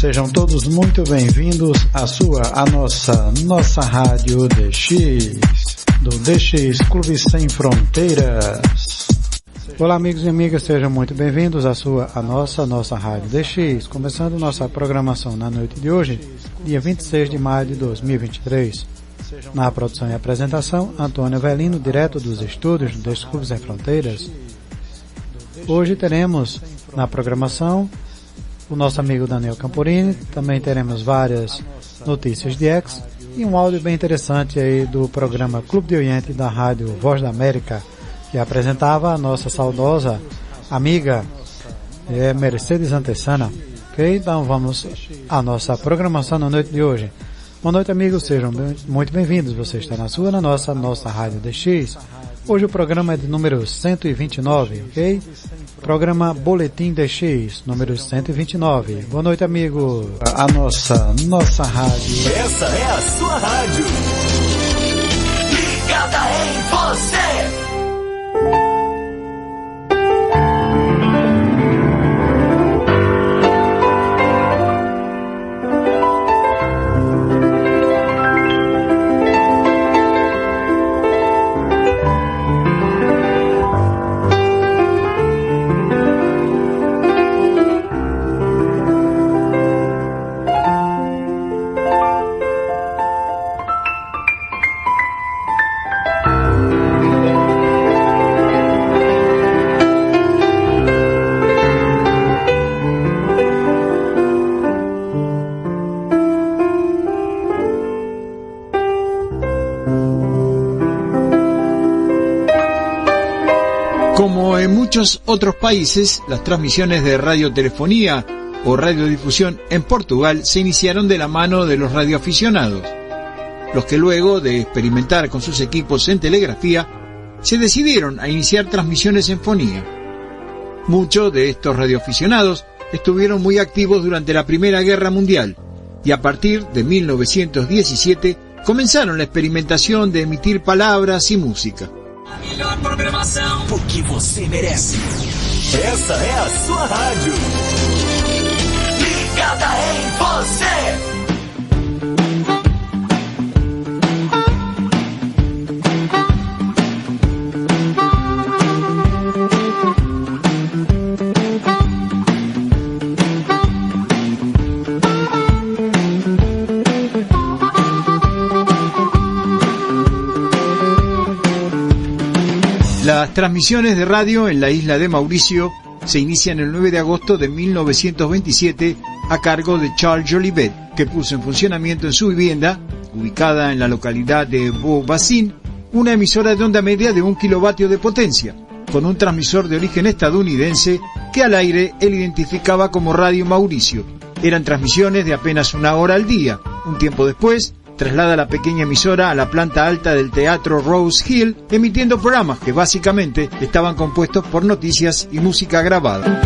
Sejam todos muito bem-vindos à nossa rádio DX, do DX Clube Sem Fronteiras. Olá amigos e amigas, sejam muito bem-vindos à nossa rádio DX, começando nossa programação na noite de hoje, dia 26 de maio de 2023. Na produção e apresentação, Antônio Avelino, direto dos estúdios do DX Clube Sem Fronteiras. Hoje teremos na programação o nosso amigo Daniel Camporini, também teremos várias notícias de ex e um áudio bem interessante aí do programa Clube de Oriente da Rádio Voz da América, que apresentava a nossa saudosa amiga Mercedes Antessana. Ok? Então vamos à nossa programação na noite de hoje. Boa noite amigos, sejam muito bem-vindos, você está na nossa Rádio DX. Hoje o programa é de número 129, ok? Programa Boletim DX, número 129. Boa noite, amigo. A nossa rádio. Essa é a sua rádio. Ligada em você. Como en muchos otros países, las transmisiones de radiotelefonía o radiodifusión en Portugal se iniciaron de la mano de los radioaficionados, los que luego de experimentar con sus equipos en telegrafía, se decidieron a iniciar transmisiones en fonía. Muchos de estos radioaficionados estuvieron muy activos durante la Primera Guerra Mundial y a partir de 1917 comenzaron la experimentación de emitir palabras y música. A melhor programação, porque você merece. Essa é a sua rádio. Ligada em você. Las transmisiones de radio en la isla de Mauricio se inician el 9 de agosto de 1927 a cargo de Charles Jolivet, que puso en funcionamiento en su vivienda, ubicada en la localidad de Beaubassin, una emisora de onda media de 1 kilovatio de potencia, con un transmisor de origen estadounidense que al aire él identificaba como Radio Mauricio. Eran transmisiones de apenas 1 hora al día. Un tiempo después, traslada la pequeña emisora a la planta alta del Teatro Rose Hill, emitiendo programas que básicamente estaban compuestos por noticias y música grabada.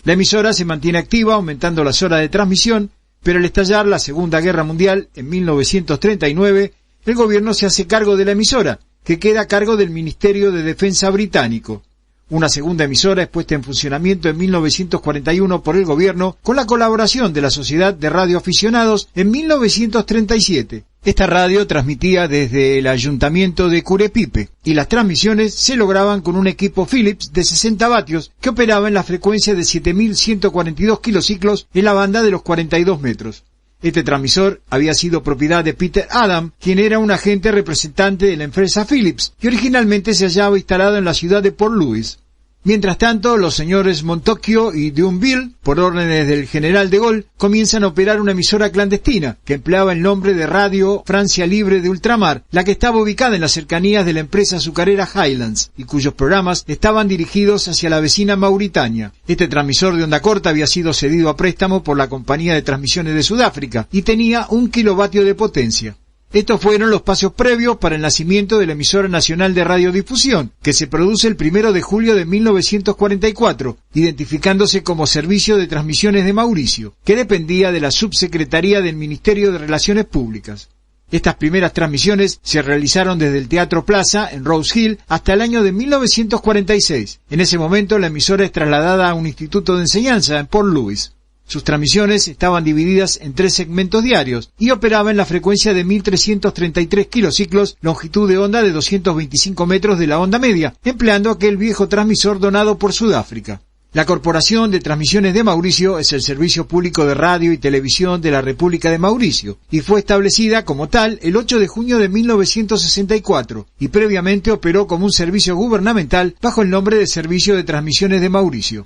La emisora se mantiene activa, aumentando las horas de transmisión, pero al estallar la Segunda Guerra Mundial en 1939, el gobierno se hace cargo de la emisora, que queda a cargo del Ministerio de Defensa británico. Una segunda emisora es puesta en funcionamiento en 1941 por el gobierno con la colaboración de la Sociedad de Radioaficionados en 1937. Esta radio transmitía desde el Ayuntamiento de Curepipe y las transmisiones se lograban con un equipo Philips de 60 vatios que operaba en la frecuencia de 7.142 kilociclos en la banda de los 42 metros. Este transmisor había sido propiedad de Peter Adam, quien era un agente representante de la empresa Philips, que originalmente se hallaba instalado en la ciudad de Port Louis. Mientras tanto, los señores Montocchio y Dunville, por órdenes del general de Gaulle, comienzan a operar una emisora clandestina que empleaba el nombre de Radio Francia Libre de Ultramar, la que estaba ubicada en las cercanías de la empresa azucarera Highlands y cuyos programas estaban dirigidos hacia la vecina Mauritania. Este transmisor de onda corta había sido cedido a préstamo por la Compañía de Transmisiones de Sudáfrica y tenía 1 kilovatio de potencia. Estos fueron los pasos previos para el nacimiento de la emisora nacional de radiodifusión, que se produce el 1 de julio de 1944, identificándose como Servicio de Transmisiones de Mauricio, que dependía de la Subsecretaría del Ministerio de Relaciones Públicas. Estas primeras transmisiones se realizaron desde el Teatro Plaza, en Rose Hill, hasta el año de 1946. En ese momento la emisora es trasladada a un instituto de enseñanza en Port Louis. Sus transmisiones estaban divididas en 3 segmentos diarios y operaba en la frecuencia de 1333 kilociclos, longitud de onda de 225 metros de la onda media, empleando aquel viejo transmisor donado por Sudáfrica. La Corporación de Transmisiones de Mauricio es el servicio público de radio y televisión de la República de Mauricio y fue establecida como tal el 8 de junio de 1964 y previamente operó como un servicio gubernamental bajo el nombre de Servicio de Transmisiones de Mauricio.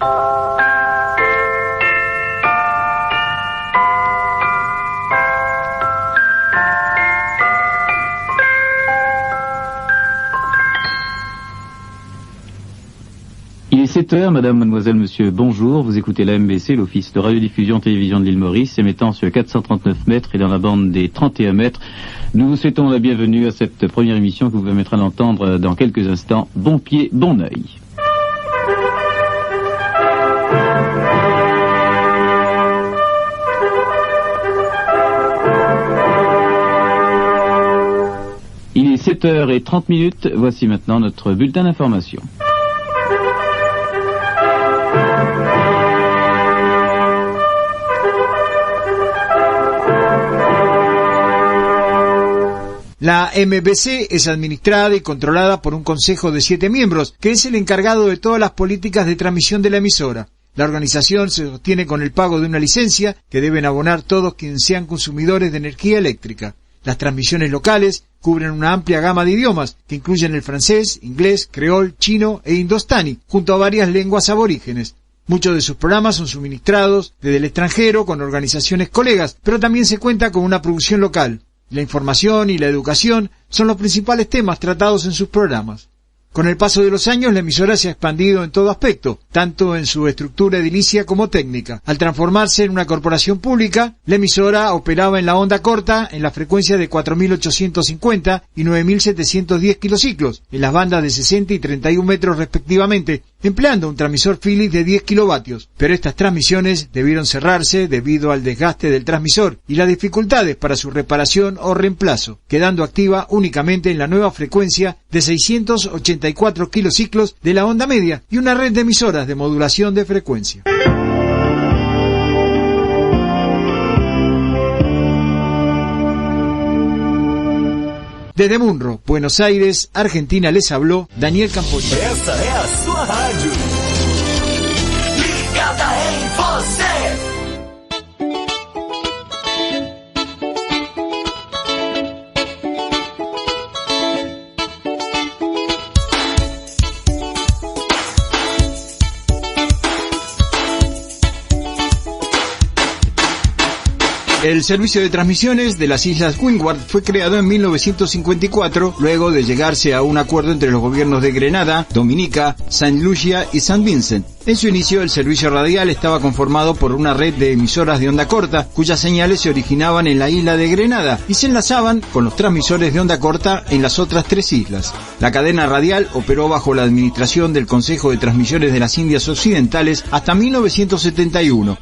Il est 7h, madame, mademoiselle, monsieur, bonjour. Vous écoutez la MBC, l'Office de radiodiffusion télévision de l'île Maurice, émettant sur 439 mètres et dans la bande des 31 mètres. Nous vous souhaitons la bienvenue à cette première émission que vous permettra d'entendre dans quelques instants. Bon pied, bon œil. Il est 7h30, voici maintenant notre bulletin d'information. La MBC es administrada y controlada por un consejo de 7 miembros, que es el encargado de todas las políticas de transmisión de la emisora. La organización se sostiene con el pago de una licencia que deben abonar todos quienes sean consumidores de energía eléctrica. Las transmisiones locales cubren una amplia gama de idiomas, que incluyen el francés, inglés, creol, chino e indostani, junto a varias lenguas aborígenes. Muchos de sus programas son suministrados desde el extranjero con organizaciones colegas, pero también se cuenta con una producción local. La información y la educación son los principales temas tratados en sus programas. Con el paso de los años, la emisora se ha expandido en todo aspecto, tanto en su estructura edilicia como técnica. Al transformarse en una corporación pública, la emisora operaba en la onda corta en la frecuencia de 4.850 y 9.710 kilociclos, en las bandas de 60 y 31 metros respectivamente, empleando un transmisor Philips de 10 kilovatios. Pero estas transmisiones debieron cerrarse debido al desgaste del transmisor y las dificultades para su reparación o reemplazo, quedando activa únicamente en la nueva frecuencia de 684 kilociclos de la onda media y una red de emisoras de modulación de frecuencia. Desde Munro, Buenos Aires, Argentina, les habló Daniel Campoy. Essa é a sua rádio. Ligada em você. El servicio de transmisiones de las Islas Windward fue creado en 1954, luego de llegarse a un acuerdo entre los gobiernos de Grenada, Dominica, Saint Lucia y Saint Vincent. En su inicio, el servicio radial estaba conformado por una red de emisoras de onda corta, cuyas señales se originaban en la isla de Grenada y se enlazaban con los transmisores de onda corta en las otras 3 islas. La cadena radial operó bajo la administración del Consejo de Transmisiones de las Indias Occidentales hasta 1971.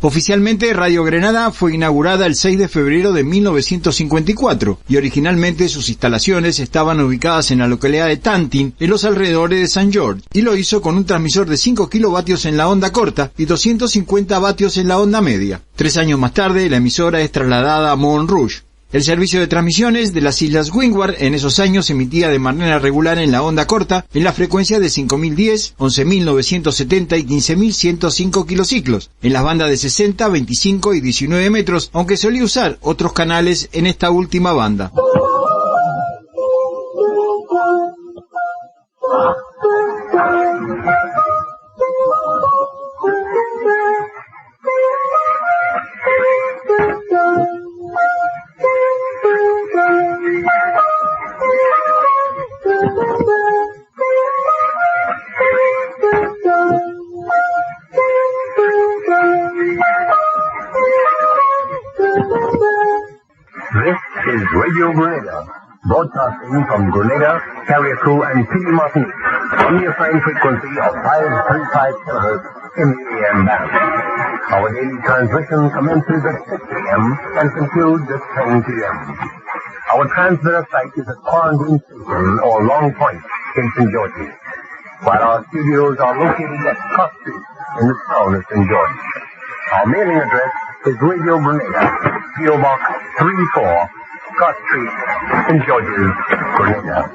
Oficialmente, Radio Grenada fue inaugurada el 6 de febrero de 1954 y originalmente sus instalaciones estaban ubicadas en la localidad de Tantin, en los alrededores de St. George, y lo hizo con un transmisor de 5 kilovatios en la onda corta y 250 vatios en la onda media. 3 años más tarde, la emisora es trasladada a Montrouge. El servicio de transmisiones de las Islas Windward en esos años emitía de manera regular en la onda corta en la frecuencia de 5.010, 11.970 y 15.105 kilociclos, en las bandas de 60, 25 y 19 metros, aunque solía usar otros canales en esta última banda. This is Radio Grenada, broadcasting from Grenada, Carriacou and Petite Martinique on the assigned frequency of 535 kilohertz in the AM band. Our daily transmission commences at 6 a.m. and concludes at 10 p.m. Our transmitter site is at Quarantine Station or Long Point in St. George's, while our studios are located at Scott Street in the town of St. George. Our mailing address is Radio Grenada, P.O. Box 34, Scott Street, St. George's, Grenada.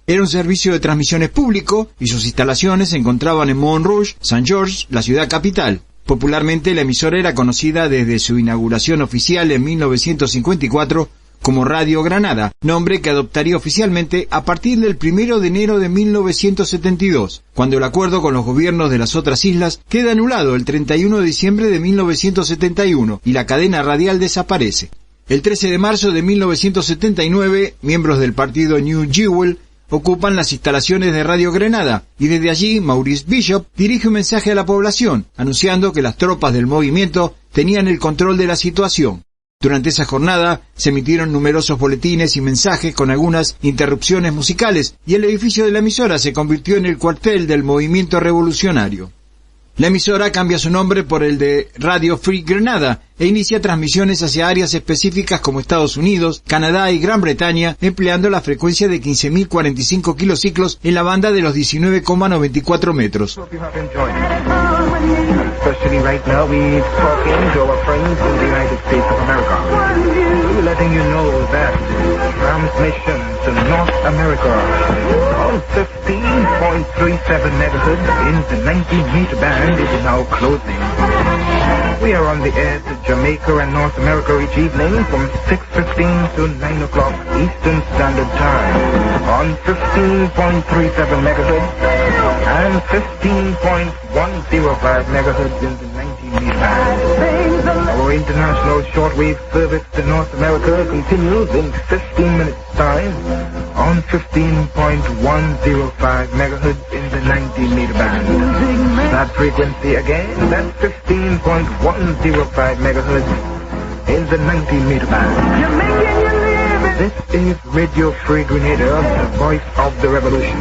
Era un servicio de transmisiones público y sus instalaciones se encontraban en Montrouge, St. George, la ciudad capital. Popularmente la emisora era conocida desde su inauguración oficial en 1954 como Radio Granada, nombre que adoptaría oficialmente a partir del 1 de enero de 1972, cuando el acuerdo con los gobiernos de las otras islas queda anulado el 31 de diciembre de 1971 y la cadena radial desaparece. El 13 de marzo de 1979, miembros del partido New Jewel ocupan las instalaciones de Radio Grenada y desde allí Maurice Bishop dirige un mensaje a la población, anunciando que las tropas del movimiento tenían el control de la situación. Durante esa jornada se emitieron numerosos boletines y mensajes con algunas interrupciones musicales y el edificio de la emisora se convirtió en el cuartel del movimiento revolucionario. La emisora cambia su nombre por el de Radio Free Grenada e inicia transmisiones hacia áreas específicas como Estados Unidos, Canadá y Gran Bretaña, empleando la frecuencia de 15.045 kilociclos en la banda de los 19,94 metros. Especially right now, we're talking to our friends in the United States of America. We're letting you know that transmission to North America on 15.37 megahertz in the 90-meter band is now closing. We are on the air to Jamaica and North America each evening from 6:15 to 9 o'clock Eastern Standard Time on 15.37 megahertz and 15.105 megahertz in the 90-meter band. Our international shortwave service to North America continues in 15 minutes time on 15.105 megahertz in the 90-meter band. That frequency again, that's 15.105 megahertz in the 90-meter band. This is Radio Free Grenada, the voice of the revolution.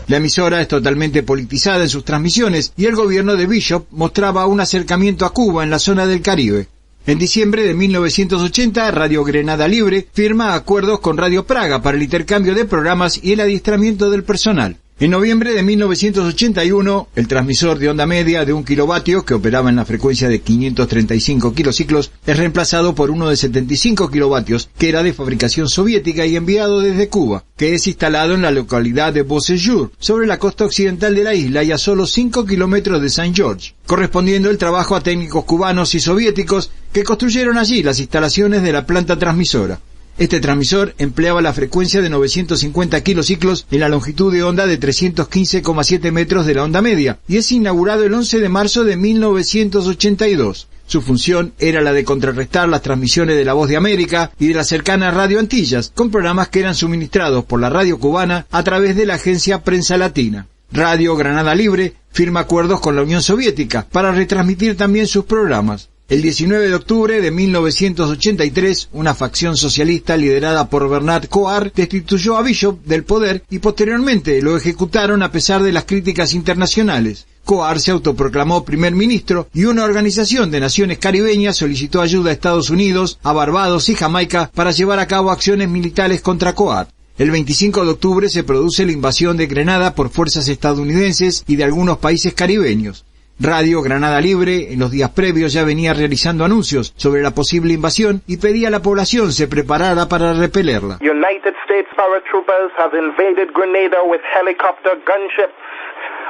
La emisora es totalmente politizada en sus transmisiones y el gobierno de Bishop mostraba un acercamiento a Cuba en la zona del Caribe. En diciembre de 1980, Radio Grenada Libre firma acuerdos con Radio Praga para el intercambio de programas y el adiestramiento del personal. En noviembre de 1981, el transmisor de onda media de 1 kilovatio, que operaba en la frecuencia de 535 kilociclos, es reemplazado por uno de 75 kilovatios, que era de fabricación soviética y enviado desde Cuba, que es instalado en la localidad de Beauséjour, sobre la costa occidental de la isla y a solo 5 kilómetros de St. George, correspondiendo el trabajo a técnicos cubanos y soviéticos que construyeron allí las instalaciones de la planta transmisora. Este transmisor empleaba la frecuencia de 950 kilociclos en la longitud de onda de 315,7 metros de la onda media y es inaugurado el 11 de marzo de 1982. Su función era la de contrarrestar las transmisiones de La Voz de América y de la cercana Radio Antillas, con programas que eran suministrados por la radio cubana a través de la agencia Prensa Latina. Radio Granada Libre firma acuerdos con la Unión Soviética para retransmitir también sus programas. El 19 de octubre de 1983, una facción socialista liderada por Bernard Coard destituyó a Bishop del poder y posteriormente lo ejecutaron a pesar de las críticas internacionales. Coard se autoproclamó primer ministro y una organización de naciones caribeñas solicitó ayuda a Estados Unidos, a Barbados y Jamaica para llevar a cabo acciones militares contra Coard. El 25 de octubre se produce la invasión de Grenada por fuerzas estadounidenses y de algunos países caribeños. Radio Granada Libre en los días previos ya venía realizando anuncios sobre la posible invasión y pedía a la población se preparara para repelerla. United States paratroopers have invaded Grenada with helicopter gunships.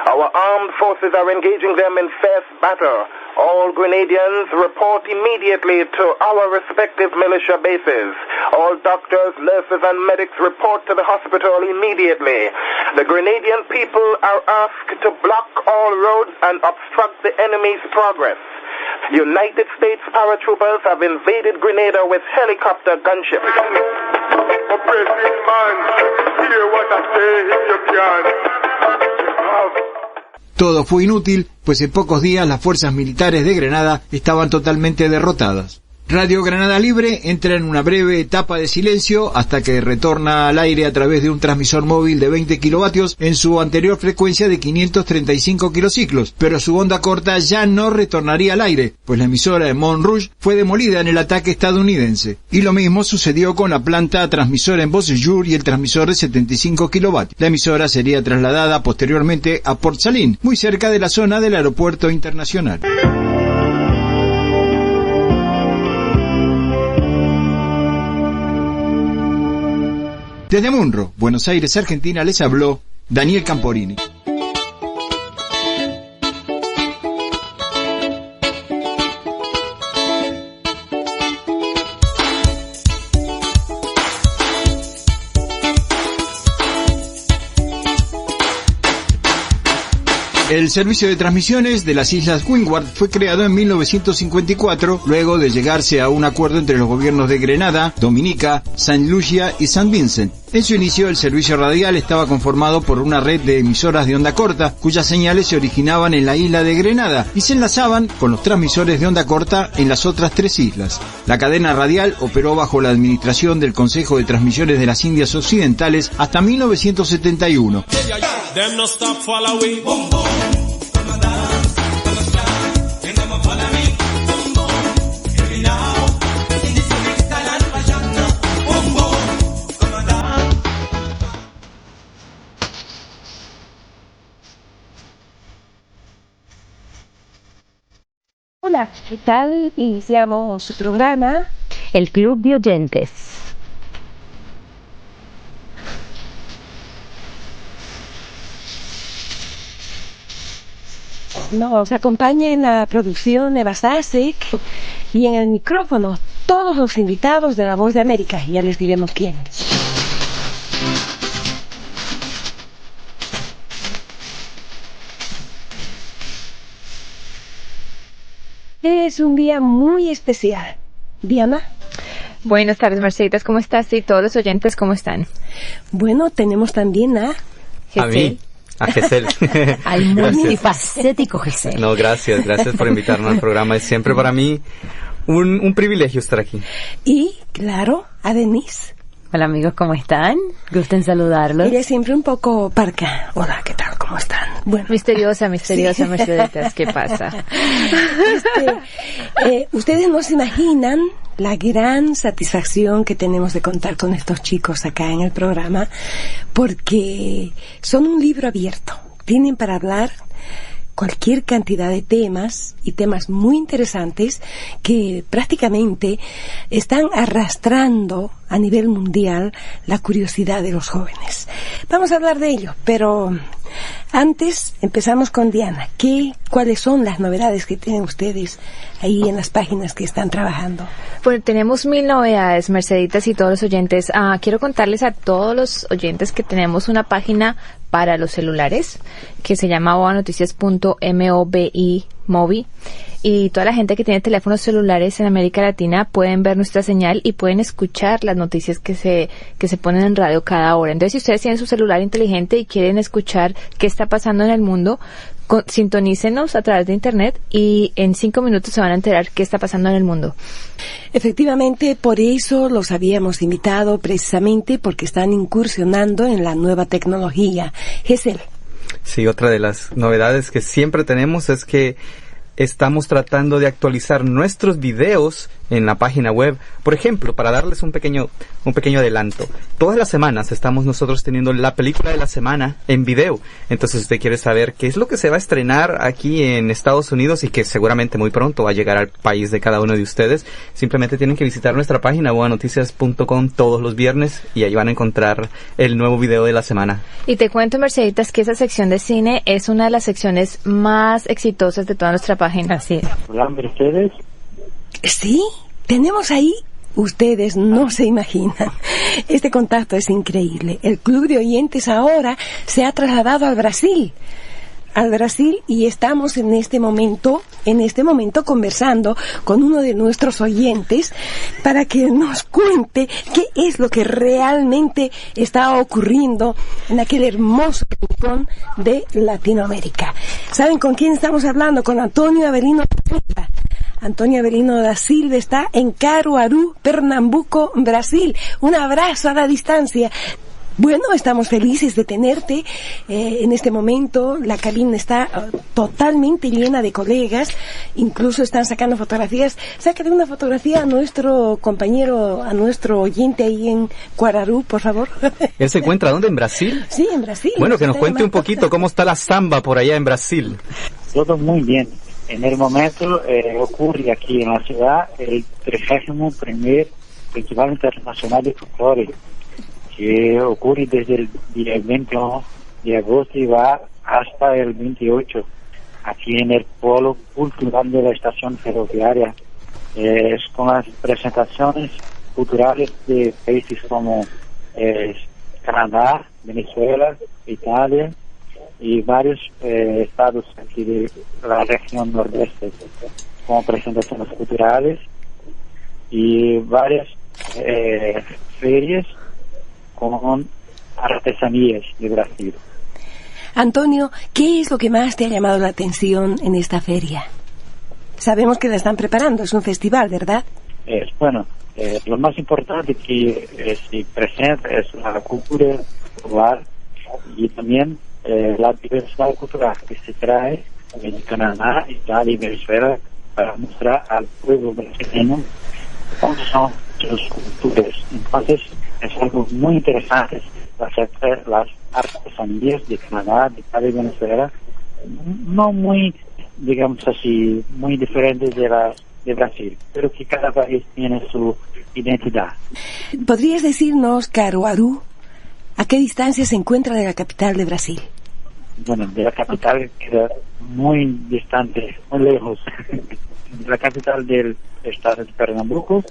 Our armed forces are engaging them in fierce battle. All Grenadians report immediately to our respective militia bases. All doctors, nurses and medics report to the hospital immediately. The Grenadian people are asked to block all roads and obstruct the enemy's progress. United States paratroopers have invaded Grenada with helicopter gunships. Oppressive man, hear what I say if you can. Todo fue inútil, pues en pocos días las fuerzas militares de Grenada estaban totalmente derrotadas. Radio Granada Libre entra en una breve etapa de silencio hasta que retorna al aire a través de un transmisor móvil de 20 kilovatios en su anterior frecuencia de 535 kilociclos, pero su onda corta ya no retornaría al aire, pues la emisora de Montrouge fue demolida en el ataque estadounidense. Y lo mismo sucedió con la planta transmisora en Beausejour y el transmisor de 75 kilovatios. La emisora sería trasladada posteriormente a Port Saline, muy cerca de la zona del aeropuerto internacional. Desde Munro, Buenos Aires, Argentina, les habló Daniel Camporini. El servicio de transmisiones de las Islas Windward fue creado en 1954, luego de llegarse a un acuerdo entre los gobiernos de Grenada, Dominica, Saint Lucia y Saint Vincent. En su inicio, el servicio radial estaba conformado por una red de emisoras de onda corta, cuyas señales se originaban en la isla de Grenada y se enlazaban con los transmisores de onda corta en las otras 3 islas. La cadena radial operó bajo la administración del Consejo de Transmisiones de las Indias Occidentales hasta 1971. Hola, ¿qué tal? Iniciamos su programa, El Club de Oyentes. Nos acompaña en la producción Eva Sasek y en el micrófono todos los invitados de La Voz de América. Ya les diremos quiénes. Es un día muy especial. Diana. Buenas tardes, Merceditas, ¿cómo estás? Y todos los oyentes, ¿cómo están? Bueno, tenemos también a mí, a Gesell. Al multifacético Gesell. No, gracias por invitarme al programa. Es siempre para mí un privilegio estar aquí. Y, claro, a Denise. Hola amigos, ¿cómo están? Gusto en saludarlos. Ella es siempre un poco parca. Hola, ¿qué tal? ¿Cómo están? Bueno. Misteriosa, sí. Merceditas, ¿qué pasa? Ustedes no se imaginan la gran satisfacción que tenemos de contar con estos chicos acá en el programa, porque son un libro abierto. Tienen para hablar cualquier cantidad de temas y temas muy interesantes que prácticamente están arrastrando a nivel mundial la curiosidad de los jóvenes. Vamos a hablar de ello, pero antes empezamos con Diana. ¿Cuáles son las novedades que tienen ustedes ahí en las páginas que están trabajando? Bueno, tenemos 1000 novedades, Merceditas y todos los oyentes. Quiero contarles a todos los oyentes que tenemos una página para los celulares que se llama boanoticias.mobi. Y toda la gente que tiene teléfonos celulares en América Latina pueden ver nuestra señal y pueden escuchar las noticias que se ponen en radio cada hora. Entonces, si ustedes tienen su celular inteligente y quieren escuchar qué está pasando en el mundo, sintonícenos a través de internet y en 5 minutos se van a enterar qué está pasando en el mundo. Efectivamente, por eso los habíamos invitado, precisamente porque están incursionando en la nueva tecnología. Gesell. Sí, otra de las novedades que siempre tenemos es que estamos tratando de actualizar nuestros videos en la página web. Por ejemplo, para darles un pequeño adelanto, todas las semanas estamos nosotros teniendo la película de la semana en video. Entonces, si usted quiere saber qué es lo que se va a estrenar aquí en Estados Unidos y que seguramente muy pronto va a llegar al país de cada uno de ustedes, simplemente tienen que visitar nuestra página boanoticias.com todos los viernes y ahí van a encontrar el nuevo video de la semana. Y te cuento, Merceditas, que esa sección de cine es una de las secciones más exitosas de toda nuestra página. Así es. Hola, Mercedes. Sí, tenemos ahí, ustedes no se imaginan, este contacto es increíble. El club de oyentes ahora se ha trasladado al Brasil, y estamos en este momento conversando con uno de nuestros oyentes para que nos cuente qué es lo que realmente está ocurriendo en aquel hermoso rincón de Latinoamérica. ¿Saben con quién estamos hablando? Con Antonio Avelino da Silva. Antonio Avelino da Silva está en Caruaru, Pernambuco, Brasil. Un abrazo a la distancia. Bueno, estamos felices de tenerte en este momento. La cabina está totalmente llena de colegas, incluso están sacando fotografías. Sácale una fotografía a nuestro compañero, a nuestro oyente ahí en Caruaru, por favor. ¿Él se encuentra dónde? ¿En Brasil? Sí, en Brasil. Bueno, que nos cuente un poquito cómo está la samba por allá en Brasil. Todo muy bien. En el momento ocurre aquí en la ciudad el 31º Festival Internacional de Folclore, que ocurre desde el día 21 de agosto y va hasta el 28, aquí en el Polo Cultural de la Estación Ferroviaria, con las presentaciones culturales de países como Canadá, Venezuela, Italia y varios estados aquí de la región nordeste, con presentaciones culturales y varias ferias con artesanías de Brasil. Antonio, ¿qué es lo que más te ha llamado la atención en esta feria? Sabemos que la están preparando, es un festival, ¿verdad? Lo más importante que se presenta es la cultura popular y también la diversidad cultural que se trae de Canadá, Italia y Venezuela para mostrar al pueblo brasileño cómo son sus culturas. Entonces, es algo muy interesante las artesanías de Canadá, de Italia y Venezuela, no muy, digamos así, muy diferentes de las de Brasil, pero que cada país tiene su identidad. ¿Podrías decirnos, Caruaru, a qué distancia se encuentra de la capital de Brasil? Bueno, de la capital queda muy distante, muy lejos. De la capital del estado de Pernambuco,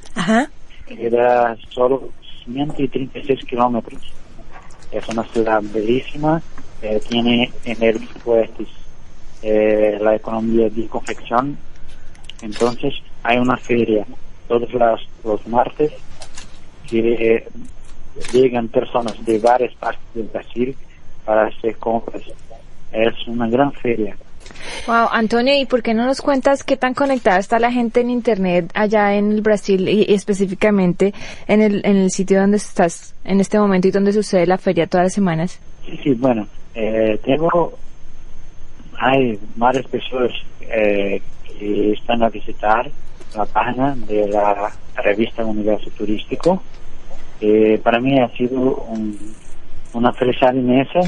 queda solo 136 kilómetros. Es una ciudad bellísima, tiene en el puestos la economía de confección. Entonces hay una feria todos los martes que llegan personas de varias partes del Brasil para hacer compras. Es una gran feria. Wow, Antonio, ¿y por qué no nos cuentas qué tan conectada está la gente en internet allá en el Brasil y específicamente en el sitio donde estás en este momento y donde sucede la feria todas las semanas? Sí, bueno, hay varias personas que están a visitar la página de la revista Universo Turístico. Para mí ha sido una felicidad inmensa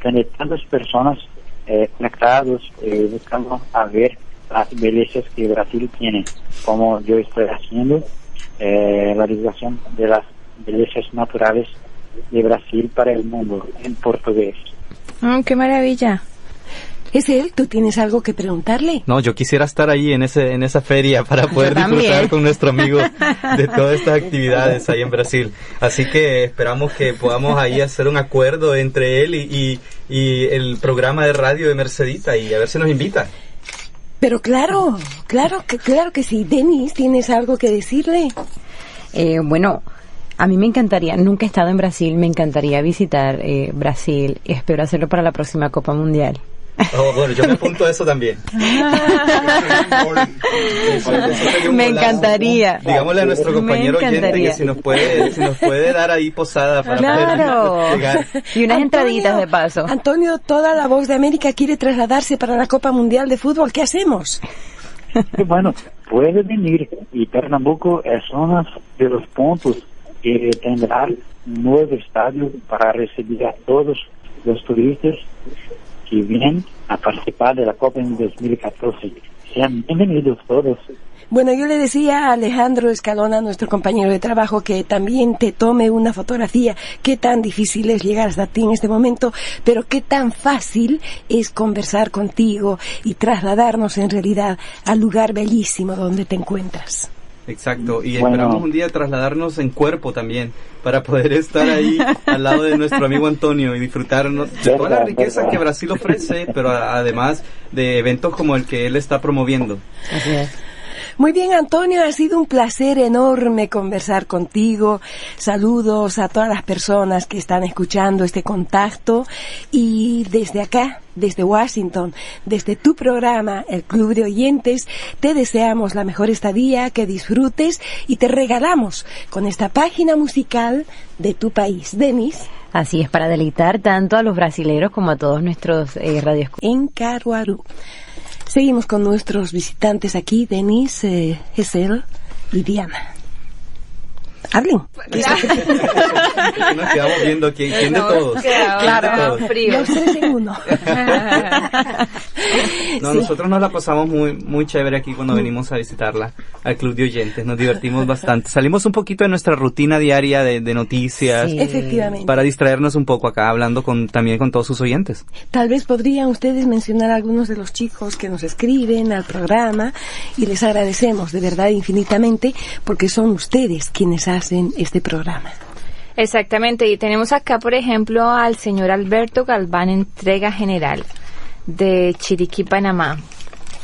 tener tantas personas conectados, buscando a ver las bellezas que Brasil tiene, como yo estoy haciendo la divulgación de las bellezas naturales de Brasil para el mundo en portugués. ¡Qué maravilla! ¿Es él? ¿Tú tienes algo que preguntarle? No, yo quisiera estar ahí en esa feria para poder disfrutar con nuestro amigo de todas estas actividades ahí en Brasil. Así que esperamos que podamos ahí hacer un acuerdo entre él y el programa de radio de Mercedita y a ver si nos invita. Pero claro que sí. Denis, ¿tienes algo que decirle? Bueno, a mí me encantaría, nunca he estado en Brasil, me encantaría visitar Brasil y espero hacerlo para la próxima Copa Mundial. Oh, bueno, yo me apunto a eso también. Me encantaría. Digámosle a nuestro compañero oyente que si nos puede dar ahí posada para poder llegar. Y unas entraditas de paso. Antonio, toda la Voz de América quiere trasladarse para la Copa Mundial de Fútbol. ¿Qué hacemos? Bueno, puede venir, y Pernambuco es uno de los puntos que tendrá un nuevo estadio para recibir a todos los turistas que vienen a participar de la Copa en 2014. Sean bienvenidos todos. Bueno, yo le decía a Alejandro Escalona, nuestro compañero de trabajo, que también te tome una fotografía. Qué tan difícil es llegar hasta ti en este momento, pero qué tan fácil es conversar contigo y trasladarnos en realidad al lugar bellísimo donde te encuentras. Exacto, y esperamos un día trasladarnos en cuerpo también, para poder estar ahí al lado de nuestro amigo Antonio y disfrutarnos de toda la riqueza que Brasil ofrece, pero además de eventos como el que él está promoviendo. Así es. Muy bien, Antonio, ha sido un placer enorme conversar contigo. Saludos a todas las personas que están escuchando este contacto, y desde acá, desde Washington, desde tu programa, el Club de Oyentes, te deseamos la mejor estadía, que disfrutes, y te regalamos con esta página musical de tu país. Denis. Así es, para deleitar tanto a los brasileros como a todos nuestros radioescuchas. En Caruaru. Seguimos con nuestros visitantes aquí, Denise, Gesell y Diana. Hablen. Nos quedamos viendo quién de todos. Claro, frío. Los tres en uno. No, nosotros nos la pasamos muy chévere aquí cuando venimos a visitarla al Club de Oyentes. Nos divertimos bastante. Salimos un poquito de nuestra rutina diaria de noticias. Sí. Efectivamente. Para distraernos un poco acá, hablando también con todos sus oyentes. Tal vez podrían ustedes mencionar a algunos de los chicos que nos escriben al programa, y les agradecemos de verdad infinitamente, porque son ustedes quienes hacen este programa. Exactamente, y tenemos acá, por ejemplo, al señor Alberto Galván, entrega general de Chiriquí, Panamá.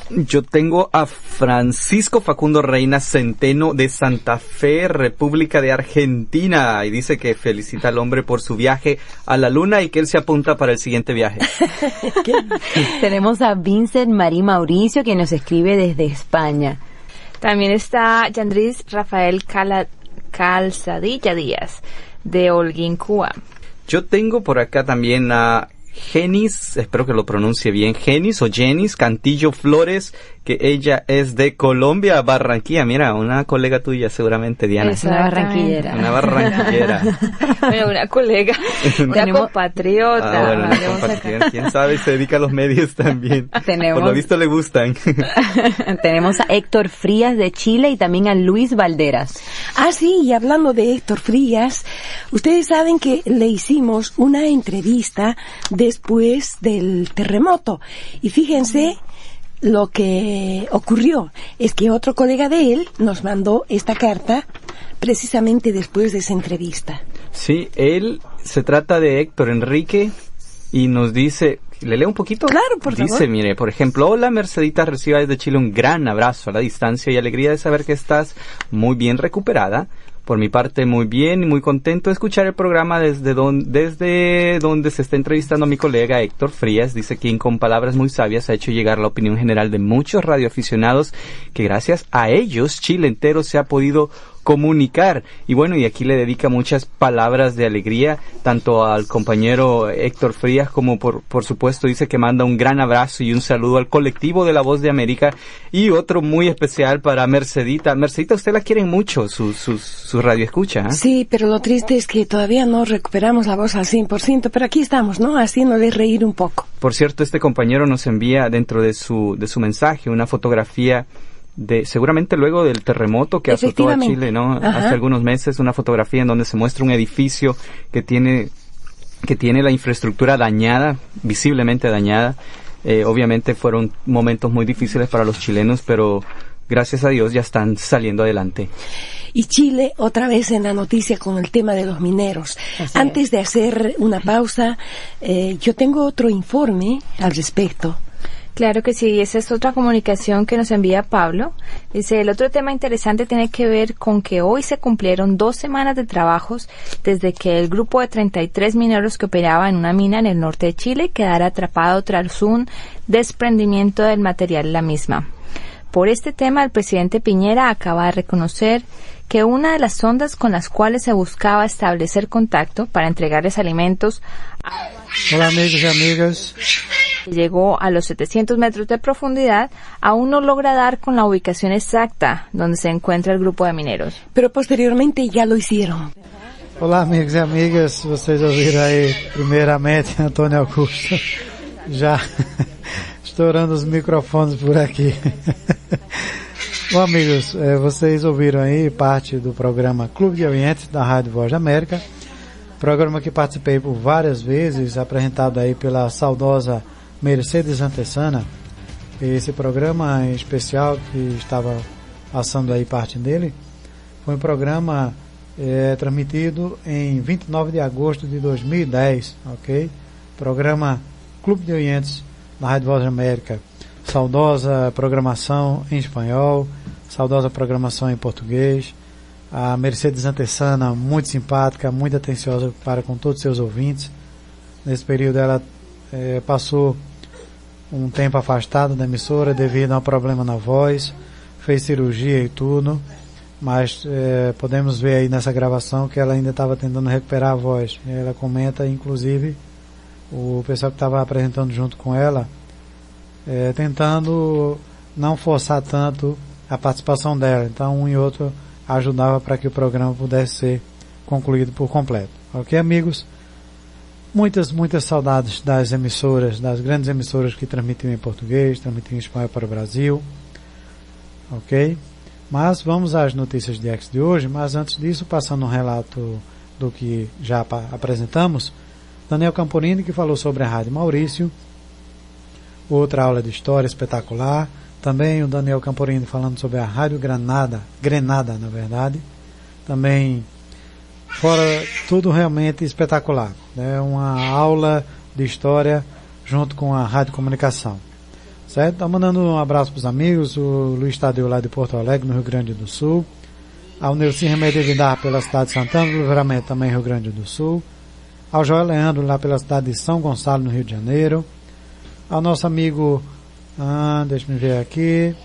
Yo tengo a Francisco Facundo Reina Centeno de Santa Fe, República de Argentina, y dice que felicita al hombre por su viaje a la luna y que él se apunta para el siguiente viaje. Tenemos a Vincent Marí Mauricio, que nos escribe desde España. También está Yandris Rafael Calzadilla Díaz de Holguín, Cuba. Yo tengo por acá también a Genis, espero que lo pronuncie bien, Genis o Jenis Cantillo Flores, que ella es de Colombia, Barranquilla. Mira, una colega tuya seguramente, Diana. Es una barranquillera. Una barranquillera. Bueno, una colega, una compatriota. Bueno, quién sabe, se dedica a los medios también. Por lo visto le gustan. Tenemos a Héctor Frías de Chile y también a Luis Valderas. Ah, sí, y hablando de Héctor Frías, ustedes saben que le hicimos una entrevista después del terremoto, y fíjense, lo que ocurrió es que otro colega de él nos mandó esta carta precisamente después de esa entrevista. Sí, se trata de Héctor Enrique, y nos dice, ¿le leo un poquito? Claro, por favor. Dice, mire, por ejemplo, hola Mercedita, reciba desde Chile un gran abrazo a la distancia y alegría de saber que estás muy bien recuperada. Por mi parte, muy bien y muy contento de escuchar el programa desde donde se está entrevistando a mi colega Héctor Frías. Dice quien con palabras muy sabias ha hecho llegar la opinión general de muchos radioaficionados, que gracias a ellos Chile entero se ha podido comunicar. Y bueno, y aquí le dedica muchas palabras de alegría tanto al compañero Héctor Frías como por supuesto dice que manda un gran abrazo y un saludo al colectivo de La Voz de América, y otro muy especial para Mercedita. Mercedita, usted la quieren mucho, su radio escucha, ¿eh? Sí, pero lo triste es que todavía no recuperamos la voz al 100%, pero aquí estamos, ¿no? Haciéndole reír un poco. Por cierto, este compañero nos envía dentro de su mensaje una fotografía seguramente luego del terremoto que azotó a Chile, ¿no? Hace algunos meses, una fotografía en donde se muestra un edificio que tiene la infraestructura dañada, visiblemente dañada. Obviamente fueron momentos muy difíciles para los chilenos, pero gracias a Dios ya están saliendo adelante. Y Chile, otra vez en la noticia con el tema de los mineros. Antes de hacer una pausa, yo tengo otro informe al respecto. Claro que sí, esa es otra comunicación que nos envía Pablo. Dice, el otro tema interesante tiene que ver con que hoy se cumplieron 2 semanas de trabajos desde que el grupo de 33 mineros que operaba en una mina en el norte de Chile quedara atrapado tras un desprendimiento del material en la misma. Por este tema, el presidente Piñera acaba de reconocer que una de las sondas con las cuales se buscaba establecer contacto para entregarles alimentos... Hola amigos y amigas, que llegó a los 700 metros de profundidad, aún no logra dar con la ubicación exacta donde se encuentra el grupo de mineros. Pero posteriormente ya lo hicieron. Olá, amigos e amigas, vocês ouviram aí primeiramente Antônio Augusto já estourando os microfones por aqui. Bom, amigos, vocês ouviram aí parte do programa Clube de Oriente da Rádio Voz da América, programa que participei por várias vezes, apresentado aí pela saudosa Mercedes Antessana. Esse programa em especial que estava passando aí parte dele foi um programa transmitido em 29 de agosto de 2010, ok? Programa Clube de Orientes da Rádio Voz da América. Saudosa programação em espanhol, saudosa programação em português. A Mercedes Antessana, muito simpática, muito atenciosa para com todos os seus ouvintes. Nesse período ela passou um tempo afastada da emissora devido a um problema na voz, fez cirurgia e tudo, mas podemos ver aí nessa gravação que ela ainda estava tentando recuperar a voz. Ela comenta, inclusive, o pessoal que estava apresentando junto com ela, tentando não forçar tanto a participação dela. Então um e outro ajudava para que o programa pudesse ser concluído por completo. Ok, amigos? Muitas saudades das emissoras, das grandes emissoras que transmitiam em português, transmitiam em espanhol para o Brasil. Ok? Mas vamos às notícias de X de hoje. Mas antes disso, passando um relato do que já apresentamos, Daniel Camporini, que falou sobre a Rádio Maurício, outra aula de história espetacular. Também o Daniel Camporini falando sobre a Rádio Grenada, na verdade. Também, fora tudo realmente espetacular. É uma aula de história junto com a Rádio Comunicação. Certo? Então, mandando um abraço para os amigos, o Luiz Tadeu lá de Porto Alegre, no Rio Grande do Sul. Ao Neuci Remédio Vidar pela cidade de Santana do Livramento, também Rio Grande do Sul. Ao Joel Leandro lá pela cidade de São Gonçalo, no Rio de Janeiro. Ao nosso amigo, deixa eu ver aqui.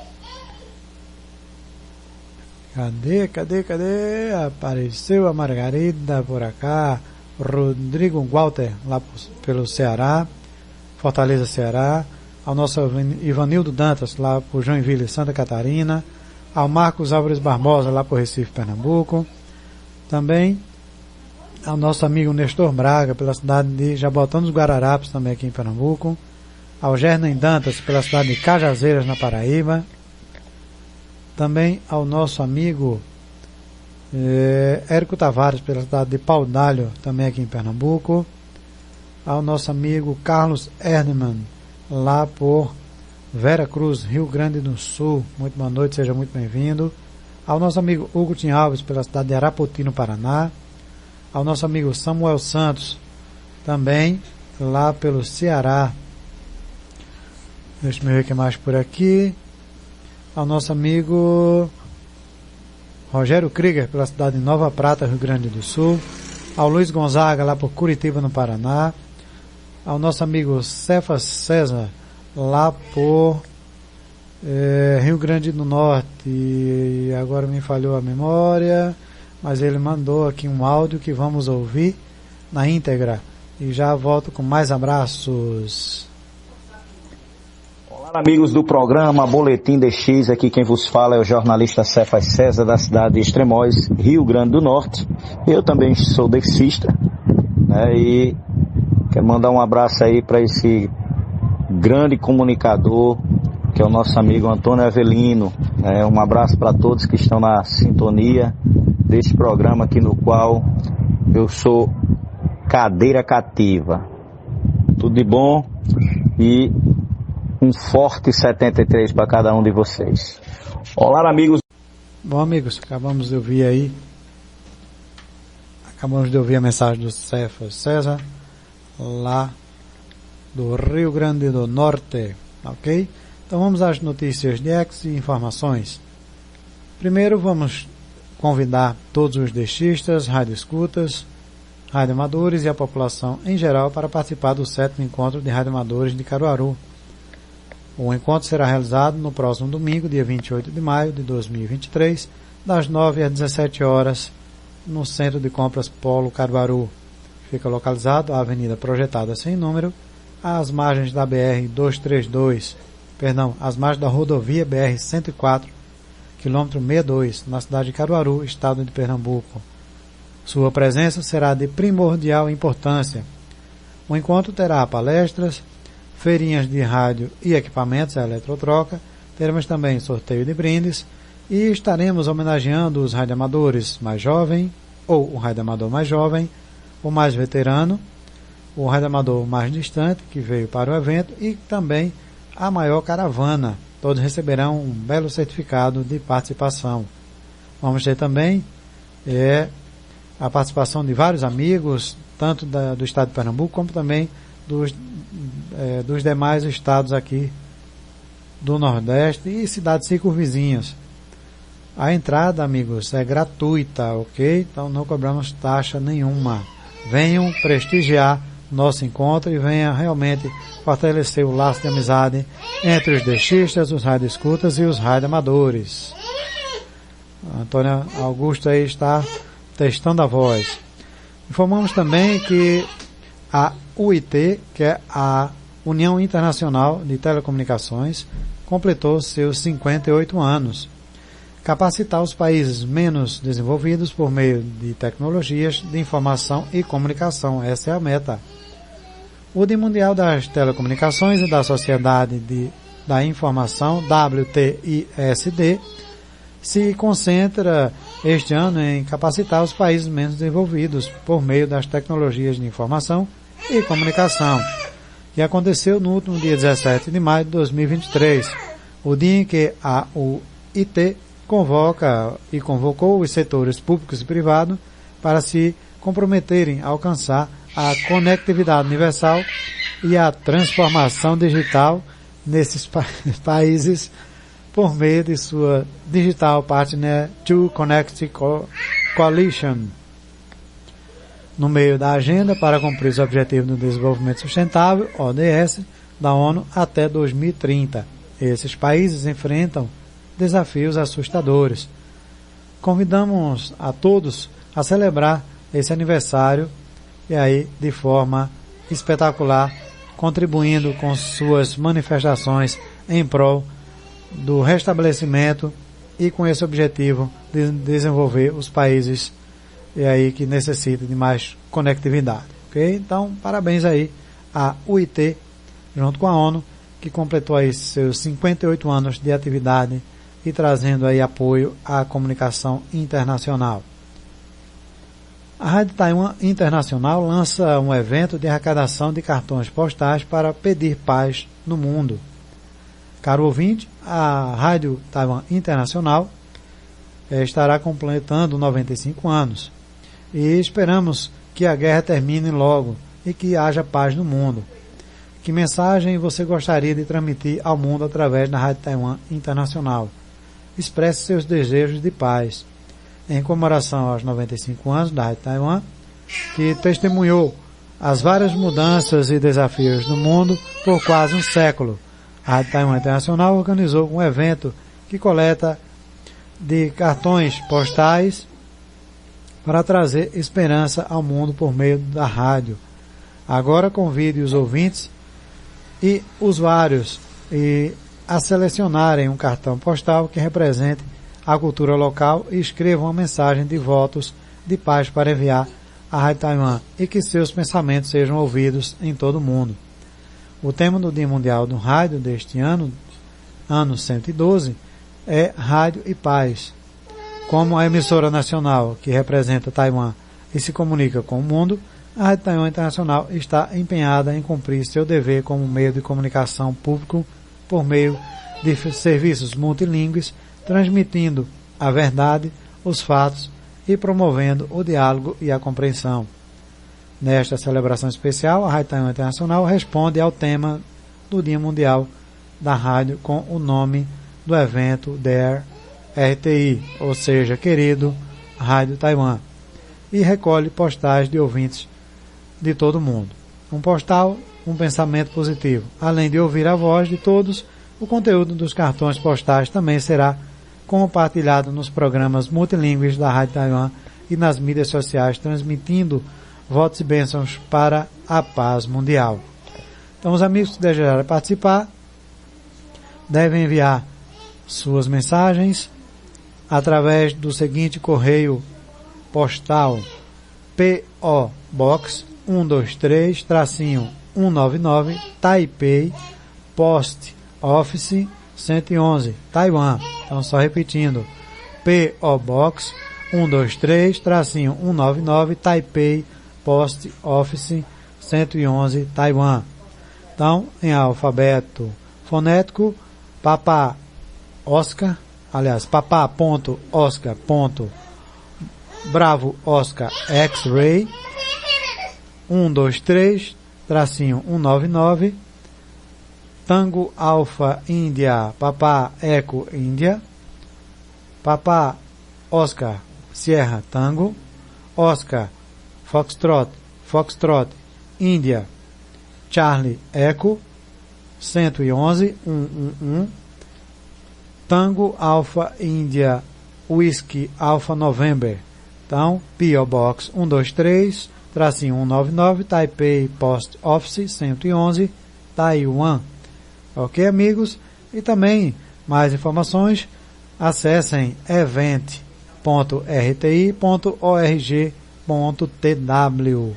Cadê? Apareceu a Margarida por cá. Rodrigo Walter, lá pelo Ceará, Fortaleza, Ceará. Ao nosso Ivanildo Dantas, lá por Joinville, Santa Catarina. Ao Marcos Álvares Barbosa, lá por Recife, Pernambuco. Também ao nosso amigo Nestor Braga, pela cidade de Jabotão dos Guararapes, também aqui em Pernambuco. Ao Gernen Dantas, pela cidade de Cajazeiras, na Paraíba. Também ao nosso amigo Érico Tavares, pela cidade de Paudalho, também aqui em Pernambuco. Ao nosso amigo Carlos Ernemann, lá por Vera Cruz, Rio Grande do Sul. Muito boa noite, seja muito bem-vindo. Ao nosso amigo Hugo Tim Alves, pela cidade de Arapoti, no Paraná. Ao nosso amigo Samuel Santos, também lá pelo Ceará. Deixa eu ver o que mais por aqui. Ao nosso amigo Rogério Krieger, pela cidade de Nova Prata, Rio Grande do Sul. Ao Luiz Gonzaga, lá por Curitiba, no Paraná. Ao nosso amigo Cefas César, lá por Rio Grande do Norte. E agora me falhou a memória, mas ele mandou aqui um áudio que vamos ouvir na íntegra. E já volto com mais abraços. Olá, amigos do programa Boletim DX, aqui quem vos fala é o jornalista Cefas César, da cidade de Extremóis, Rio Grande do Norte. Eu também sou dexista, né, e quero mandar um abraço aí para esse grande comunicador, que é o nosso amigo Antônio Avelino. Né, um abraço para todos que estão na sintonia desse programa aqui, no qual eu sou cadeira cativa. Tudo de bom e um forte 73 para cada um de vocês. Olá, amigos. Bom, amigos, acabamos de ouvir a mensagem do Cefas César, lá do Rio Grande do Norte, ok? Então vamos às notícias de X e informações. Primeiro vamos convidar todos os DXistas, radioescutas, radioamadores e a população em geral para participar do 7º Encontro de Radioamadores de Caruaru. O encontro será realizado no próximo domingo, dia 28 de maio de 2023, das 9 às 17 horas, no Centro de Compras Polo Caruaru. Fica localizado a Avenida Projetada Sem Número, às margens da BR-232, às margens da rodovia BR-104, quilômetro 62, na cidade de Caruaru, estado de Pernambuco. Sua presença será de primordial importância. O encontro terá palestras, feirinhas de rádio e equipamentos a eletrotroca, teremos também sorteio de brindes e estaremos homenageando os radioamadores mais jovens, ou o radioamador mais jovem, o mais veterano, o radioamador mais distante, que veio para o evento, e também a maior caravana. Todos receberão um belo certificado de participação. Vamos ter também a participação de vários amigos, tanto do estado de Pernambuco, como também dos demais estados aqui do Nordeste e cidades circunvizinhas. A entrada, amigos, é gratuita, ok? Então não cobramos taxa nenhuma. Venham prestigiar nosso encontro e venha realmente fortalecer o laço de amizade entre os deixistas, os radioescutas e os radioamadores. Antônio Augusto aí está testando a voz. Informamos também que a UIT, que é a União Internacional de Telecomunicações, completou seus 58 anos. Capacitar os países menos desenvolvidos por meio de tecnologias de informação e comunicação. Essa é a meta. O Dia Mundial das Telecomunicações e da Sociedade da Informação, WTISD, se concentra este ano em capacitar os países menos desenvolvidos por meio das tecnologias de informação e comunicação, que aconteceu no último dia 17 de maio de 2023, o dia em que a UIT convocou os setores públicos e privados para se comprometerem a alcançar a conectividade universal e a transformação digital nesses países por meio de sua Digital Partner to Connect Coalition, no meio da agenda para cumprir os Objetivos do Desenvolvimento Sustentável, ODS, da ONU até 2030. Esses países enfrentam desafios assustadores. Convidamos a todos a celebrar esse aniversário e aí de forma espetacular, contribuindo com suas manifestações em prol do restabelecimento e com esse objetivo de desenvolver os países e aí que necessitam de mais conectividade, ok? Então, parabéns aí à UIT, junto com a ONU, que completou aí seus 58 anos de atividade e trazendo aí apoio à comunicação internacional. A Rádio Taiwan Internacional lança um evento de arrecadação de cartões postais para pedir paz no mundo. Caro ouvinte, a Rádio Taiwan Internacional estará completando 95 anos e esperamos que a guerra termine logo e que haja paz no mundo. Que mensagem você gostaria de transmitir ao mundo através da Rádio Taiwan Internacional? Expresse seus desejos de paz. Em comemoração aos 95 anos da Rádio Taiwan, que testemunhou as várias mudanças e desafios do mundo por quase um século, a Rádio Taiwan Internacional organizou um evento que coleta de cartões postais para trazer esperança ao mundo por meio da rádio. Agora convide os ouvintes e usuários a selecionarem um cartão postal que represente a cultura local e escrevam uma mensagem de votos de paz para enviar à Rádio Taiwan e que seus pensamentos sejam ouvidos em todo o mundo. O tema do Dia Mundial do Rádio deste ano, ano 112, é Rádio e Paz. Como a emissora nacional que representa Taiwan e se comunica com o mundo, a Rádio Taiwan Internacional está empenhada em cumprir seu dever como meio de comunicação público por meio de serviços multilingües, transmitindo a verdade, os fatos e promovendo o diálogo e a compreensão. Nesta celebração especial, a Rádio Taiwan Internacional responde ao tema do Dia Mundial da Rádio com o nome do evento Dear RTI, ou seja, Querido Rádio Taiwan, e recolhe postais de ouvintes de todo o mundo. Um postal, um pensamento positivo. Além de ouvir a voz de todos, o conteúdo dos cartões postais também será compartilhado nos programas multilingües da Rádio Taiwan e nas mídias sociais, transmitindo votos e bênçãos para a paz mundial. Então, os amigos que desejarem participar devem enviar suas mensagens através do seguinte correio postal: P.O. Box 123-199 Taipei, Post Office 111, Taiwan. Então, só repetindo: P.O. Box 123-199 Taipei, Post Office 111, Taiwan. Então, em alfabeto fonético, papá Bravo Oscar X-Ray 123-199 Tango Alfa Índia Papá Eco Índia Papá Oscar Sierra Tango Oscar Foxtrot Índia Charlie Eco 111 Tango Alfa Índia Whisky Alfa November. Então, P.O. Box 123-199 Taipei, Post Office 111, Taiwan. Ok, amigos? E também, mais informações, acessem event.rti.org.tw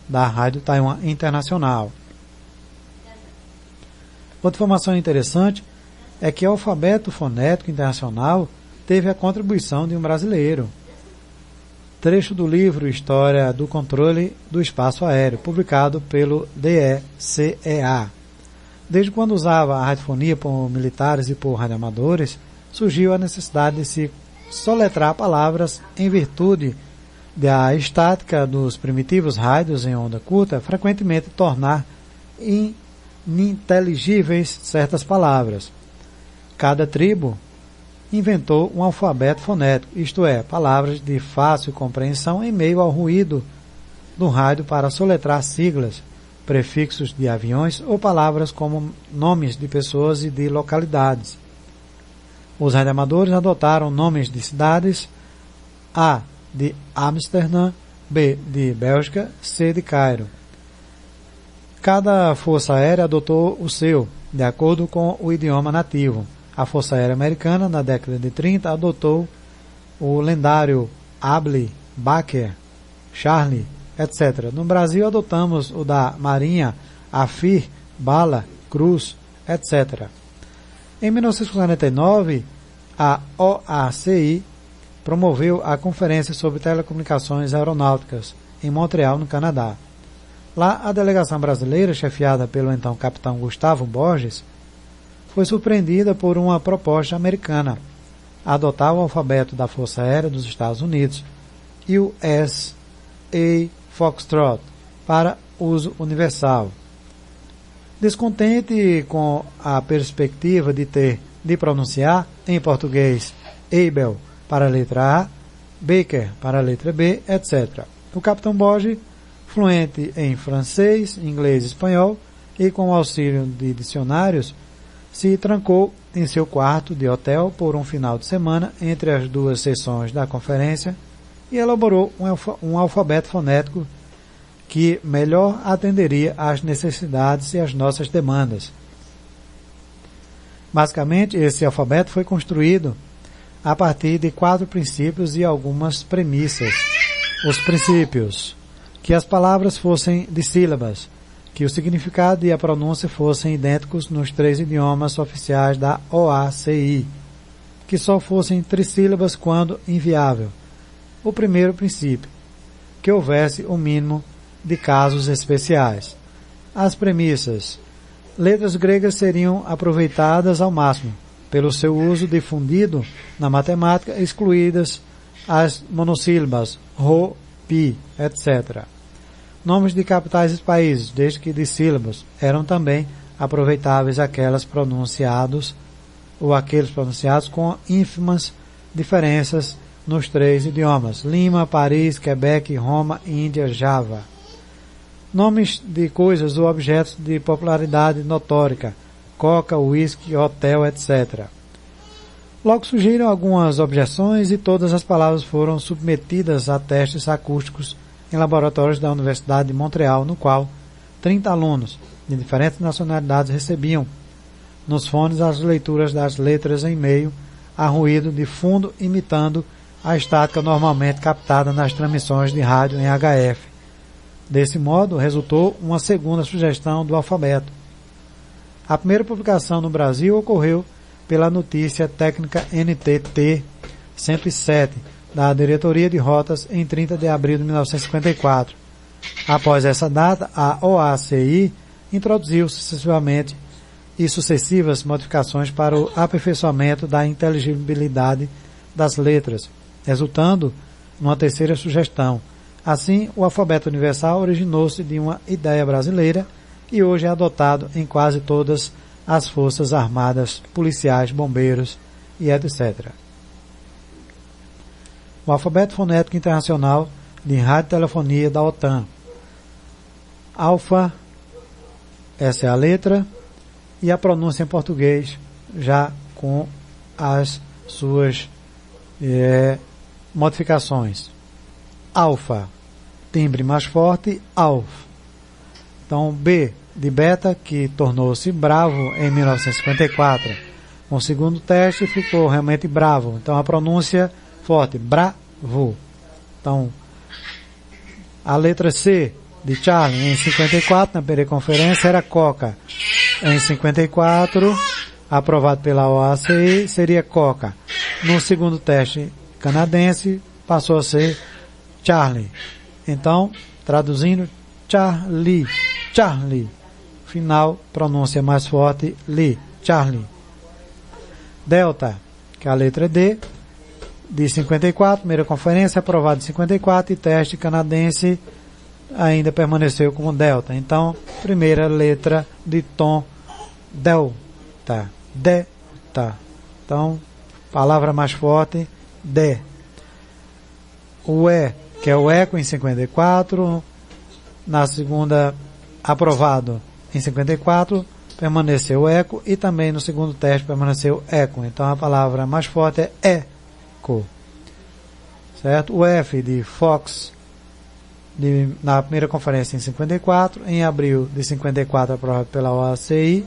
da Rádio Taiwan Internacional. Outra informação interessante é que o alfabeto fonético internacional teve a contribuição de um brasileiro. Trecho do livro História do Controle do Espaço Aéreo, publicado pelo DECEA. Desde quando usava a radiofonia por militares e por radioamadores, surgiu a necessidade de se soletrar palavras em virtude da estática dos primitivos rádios em onda curta, frequentemente tornar ininteligíveis certas palavras. Cada tribo inventou um alfabeto fonético, isto é, palavras de fácil compreensão em meio ao ruído do rádio para soletrar siglas, prefixos de aviões ou palavras como nomes de pessoas e de localidades. Os radioamadores adotaram nomes de cidades: A de Amsterdã, B de Bélgica, C de Cairo. Cada força aérea adotou o seu, de acordo com o idioma nativo. A Força Aérea Americana, na década de 30, adotou o lendário Able, Baker, Charlie, etc. No Brasil, adotamos o da Marinha, Afir, Bala, Cruz, etc. Em 1949, a OACI promoveu a Conferência sobre Telecomunicações Aeronáuticas, em Montreal, no Canadá. Lá, a delegação brasileira, chefiada pelo então capitão Gustavo Borges, foi surpreendida por uma proposta americana: adotar o alfabeto da Força Aérea dos Estados Unidos, USA Foxtrot, para uso universal. Descontente com a perspectiva de ter de pronunciar em português Able para a letra A, Baker para a letra B, etc. O capitão Borges, fluente em francês, inglês e espanhol, e com o auxílio de dicionários, se trancou em seu quarto de hotel por um final de semana entre as duas sessões da conferência e elaborou um alfabeto fonético que melhor atenderia às necessidades e às nossas demandas. Basicamente, esse alfabeto foi construído a partir de 4 princípios e algumas premissas. Os princípios: que as palavras fossem dissílabas, que o significado e a pronúncia fossem idênticos nos 3 idiomas oficiais da OACI, que só fossem trissílabas quando inviável. O primeiro princípio: que houvesse o mínimo de casos especiais. As premissas: letras gregas seriam aproveitadas ao máximo, pelo seu uso difundido na matemática, excluídas as monossílabas, rho, pi, etc. Nomes de capitais e países, desde que dissílabos, eram também aproveitáveis aqueles pronunciados com ínfimas diferenças nos 3 idiomas: Lima, Paris, Quebec, Roma, Índia, Java. Nomes de coisas ou objetos de popularidade notórica: coca, whisky, hotel, etc. Logo surgiram algumas objeções e todas as palavras foram submetidas a testes acústicos em laboratórios da Universidade de Montreal, no qual 30 alunos de diferentes nacionalidades recebiam nos fones as leituras das letras em meio a ruído de fundo, imitando a estática normalmente captada nas transmissões de rádio em HF. Desse modo, resultou uma segunda sugestão do alfabeto. A primeira publicação no Brasil ocorreu pela notícia técnica NTT 107, da Diretoria de Rotas, em 30 de abril de 1954. Após essa data, a OACI introduziu sucessivamente e sucessivas modificações para o aperfeiçoamento da inteligibilidade das letras, resultando numa terceira sugestão. Assim, o alfabeto universal originou-se de uma ideia brasileira e hoje é adotado em quase todas as forças armadas, policiais, bombeiros e etc. O alfabeto fonético internacional de radiotelefonia da OTAN. Alfa, essa é a letra, e a pronúncia em português já com as suas modificações. Alfa, timbre mais forte, alf. Então, B de beta, que tornou-se bravo em 1954. Com o segundo teste ficou realmente bravo. Então, a pronúncia forte, bravo. Então, a letra C de Charlie em 54, na primeira conferência, era coca. Em 54, aprovado pela OACI, seria coca. No segundo teste canadense, passou a ser Charlie. Então, traduzindo, Charlie, Charlie. Final, pronúncia mais forte, Lee, Charlie. Delta, que é a letra D, de 54, primeira conferência, aprovado em 54, e teste canadense ainda permaneceu como delta. Então, primeira letra de tom, delta, delta. Então, palavra mais forte, D. O E, que é o eco em 54, na segunda, aprovado em 54, permaneceu eco, e também no segundo teste permaneceu eco. Então a palavra mais forte é eco. Certo? O F de Fox, na primeira conferência em 54, em abril de 54, aprovado pela OACI,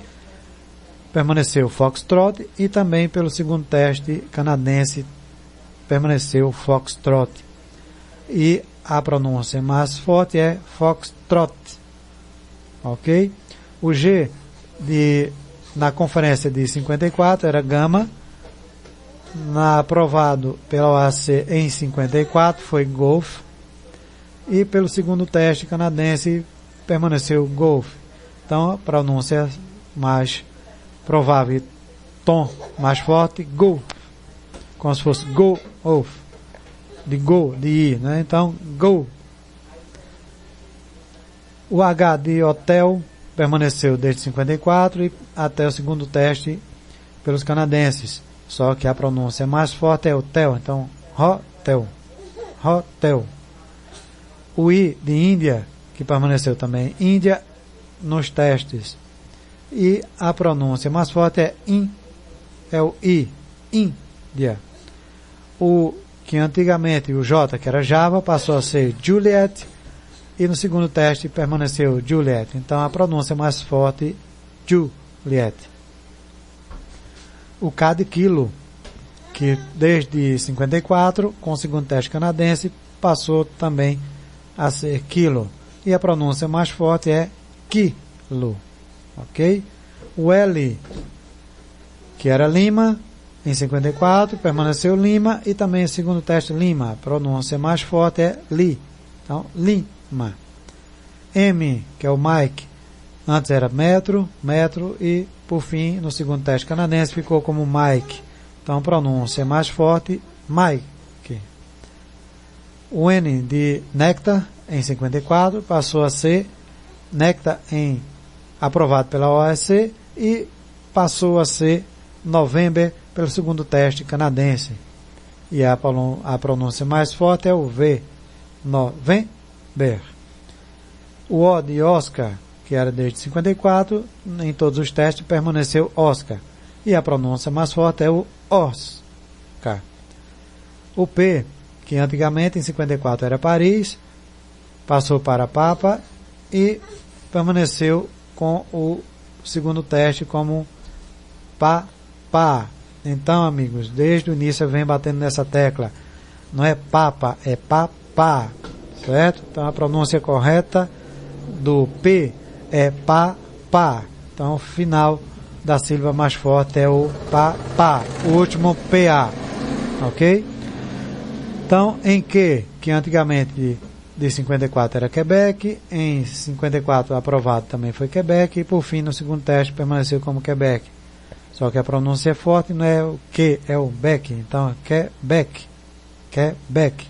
permaneceu Foxtrot, e também pelo segundo teste canadense permaneceu Foxtrot. E a pronúncia mais forte é Foxtrot. Ok? O G na conferência de 54 era Gama. Aprovado pela OAC em 54 foi Golf. E pelo segundo teste canadense permaneceu Golf. Então a pronúncia mais provável, tom mais forte, Go. Como se fosse Go Off. De Go, de ir, né? Então, Go. O H de hotel permaneceu desde 54 e até o segundo teste pelos canadenses. Só que a pronúncia mais forte é hotel. Então, hotel. Hotel. O I de Índia, que permaneceu também Índia nos testes. E a pronúncia mais forte é in. É o I. Índia. O que antigamente o J, que era Java, passou a ser Juliet, e no segundo teste permaneceu Juliet. Então a pronúncia mais forte, Juliet. O K de quilo, que desde 54, com o segundo teste canadense, passou também a ser quilo. E a pronúncia mais forte é quilo. Ok? O L, que era Lima, em 54, permaneceu Lima, e também o segundo teste Lima. A pronúncia mais forte é Li. Então, Lima. M, que é o Mike, antes era metro, e por fim, no segundo teste canadense, ficou como Mike. Então, pronúncia mais forte, Mike. O N de Nectar, em 54, passou a ser Nectar, aprovado pela OAC, e passou a ser November, pelo segundo teste canadense. E a pronúncia mais forte é o V, November. O O de Oscar, que era desde 54, em todos os testes permaneceu Oscar. E a pronúncia mais forte é o Oscar. O P, que antigamente em 54 era Paris, passou para Papa e permaneceu com o segundo teste como pá, pá. Então, amigos, desde o início eu venho batendo nessa tecla. Não é papa, é papá, certo? Então a pronúncia correta do P é pá, pá. Então o final da sílaba mais forte é o pá, pá. O último PA, ok? Então, em que antigamente de 54 era Quebec, em 54 aprovado também foi Quebec, e por fim no segundo teste permaneceu como Quebec. Só que a pronúncia é forte, não é o que, é o bec. Então é Quebec, Quebec.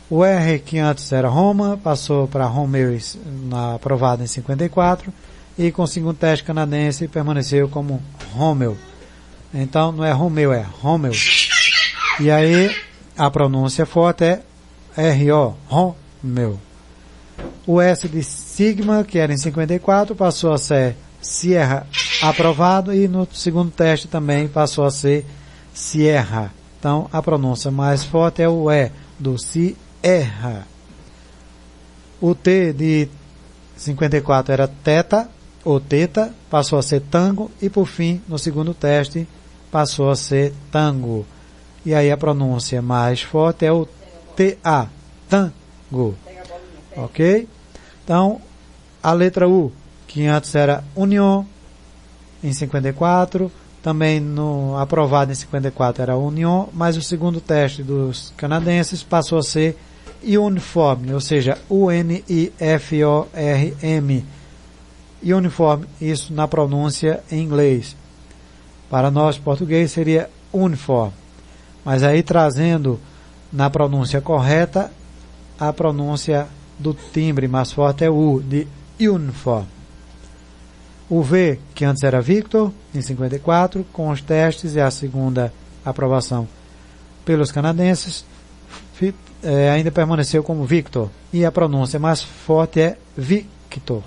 O R, que antes era Roma, passou para Romeu, aprovado em 54, e com o segundo teste canadense permaneceu como Romeu. Então não é Romeu, é Romeu. E aí a pronúncia forte é R-O, Romeu. O S de Sigma, que era em 54, passou a ser Sierra, aprovado, e no segundo teste também passou a ser Sierra. Então a pronúncia mais forte é o E do Sierra. O T de 54 era Teta ou Teta, passou a ser Tango, e por fim no segundo teste passou a ser Tango. E aí a pronúncia mais forte é o T-A, Tango. Ok? Então a letra U, que antes era Union, em 54, também no aprovado em 54 era Union, mas o segundo teste dos canadenses passou a ser Uniforme, ou seja, U-N-I-F-O-R-M. Uniforme, isso na pronúncia em inglês. Para nós português seria uniforme. Mas aí trazendo na pronúncia correta, a pronúncia do timbre mais forte é U, de uniforme. O V, que antes era Victor, em 54, com os testes e a segunda aprovação pelos canadenses, ainda permaneceu como Victor. E a pronúncia mais forte é Victor.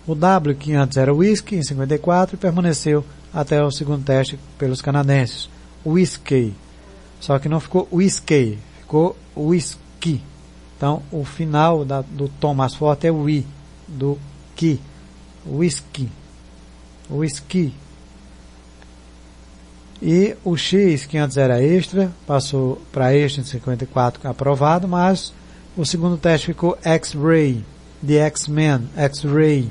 O W, que antes era Whisky, em 54, permaneceu até o segundo teste pelos canadenses. Whisky. Só que não ficou Whisky, ficou Whisky. Então, o final do tom mais forte é o I, do Ki. Whisky. Whisky. E o X, que antes era extra, passou para extra em 54, aprovado, mas o segundo teste ficou X-Ray, de X-Men, X-Ray.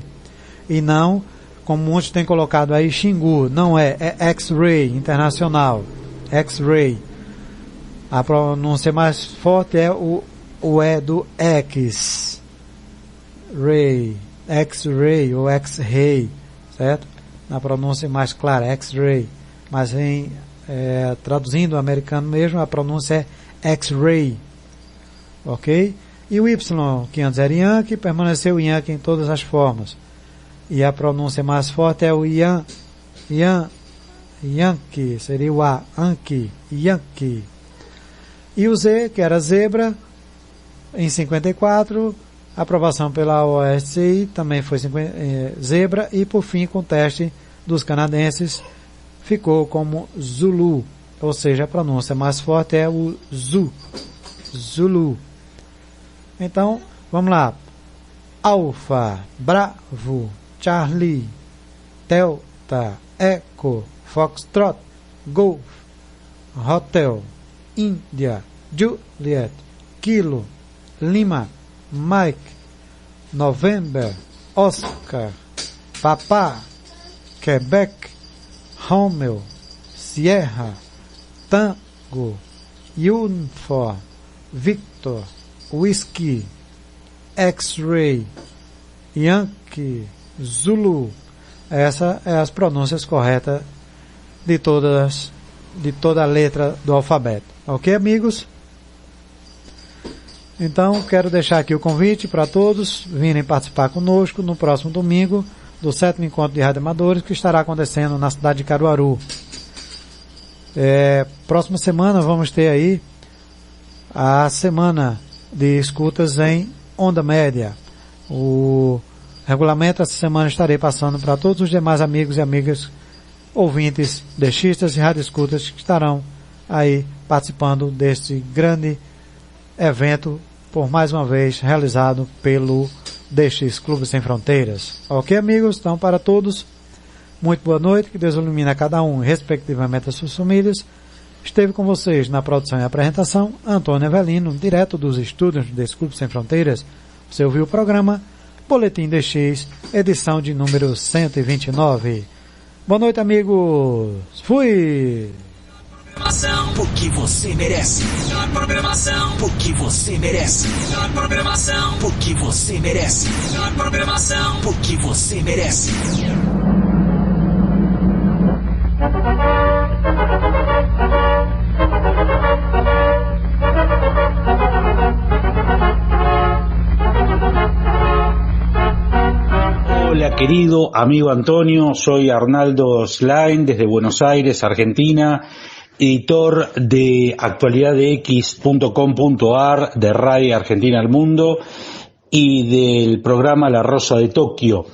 E não, como muitos têm colocado aí, Xingu. Não é X-Ray, internacional. X-Ray. A pronúncia mais forte é o E do X. Ray. X-Ray ou X-Ray, certo? Na pronúncia mais clara, X-Ray. Mas traduzindo o americano mesmo, a pronúncia é X-Ray. Ok? E o Y, que antes era Yankee, permaneceu Yankee em todas as formas. E a pronúncia mais forte é o Yankee, seria o A, Anki, Yankee. E o Z, que era Zebra, em 54, aprovação pela OSCI, também foi Zebra, e por fim, com o teste dos canadenses, ficou como Zulu, ou seja, a pronúncia mais forte é o Zulu. Então, vamos lá. Alfa, Bravo, Charlie, Delta, Echo, Foxtrot, Golf, Hotel, Índia, Juliet, Kilo, Lima, Mike, November, Oscar, Papá, Quebec, Romeo, Sierra, Tango, Uniform, Victor, Whisky, X-Ray, Yankee, Zulu. Essas são as pronúncias corretas de toda a letra do alfabeto. Ok, amigos? Então, quero deixar aqui o convite para todos virem participar conosco no próximo domingo do 7º Encontro de Rádio Amadores, que estará acontecendo na cidade de Caruaru. Próxima semana vamos ter aí a semana de escutas em onda média. O regulamento essa semana estarei passando para todos os demais amigos e amigas ouvintes, deixistas e radioescutas que estarão aí participando deste grande evento, por mais uma vez realizado pelo DX Clube Sem Fronteiras. Ok, amigos? Então, para todos, muito boa noite, que Deus ilumine a cada um, respectivamente as suas famílias. Esteve com vocês na produção e apresentação Antônio Avelino, direto dos estúdios do DX Clube Sem Fronteiras. Você ouviu o programa Boletim DX, edição de número 129. Boa noite, amigos. Fui! O que você merece. Melhor programação. O que você merece. Melhor programação. O que você merece. Melhor programação. O que você merece. Hola querido amigo Antonio, soy Arnaldo Slain desde Buenos Aires, Argentina, editor de actualidadx.com.ar, de RAI Argentina al Mundo y del programa La Rosa de Tokio,